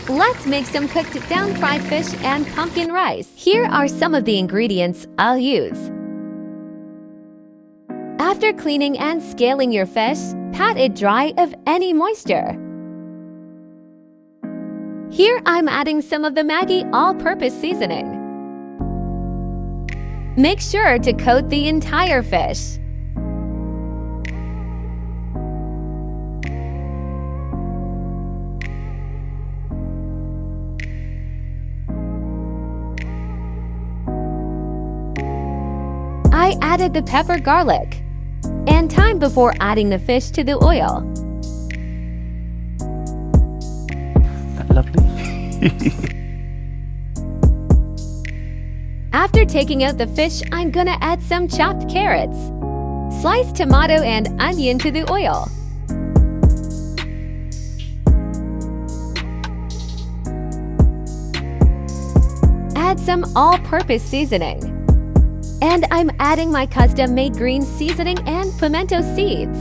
Let's make some cooked down fried fish and pumpkin rice. Here are some of the ingredients I'll use. After cleaning and scaling your fish, pat it dry of any moisture. Here I'm adding some of the Maggi all-purpose seasoning. Make sure to coat the entire fish. I added the pepper garlic and thyme before adding the fish to the oil. Lovely. After taking out the fish, I'm gonna add some chopped carrots, sliced tomato and onion to the oil. Add some all-purpose seasoning. And I'm adding my custom-made green seasoning and pimento seeds.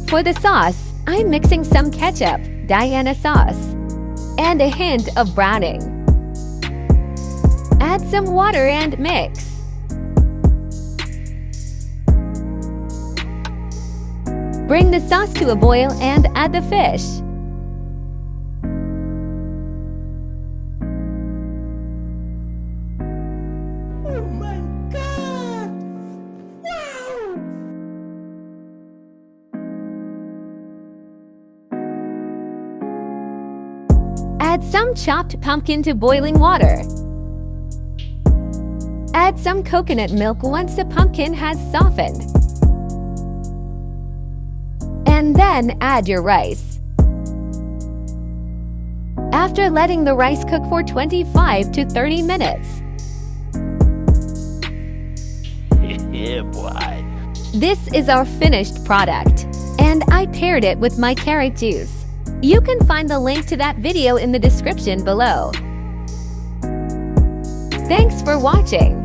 For the sauce, I'm mixing some ketchup, Diana sauce, and a hint of browning. Add some water and mix. Bring the sauce to a boil and add the fish. Oh my God! Wow! Add some chopped pumpkin to boiling water. Add some coconut milk once the pumpkin has softened. And then add your rice. After letting the rice cook for 25 to 30 minutes. Yeah, boy. This is our finished product, and I paired it with my carrot juice. You can find the link to that video in the description below. Thanks for watching.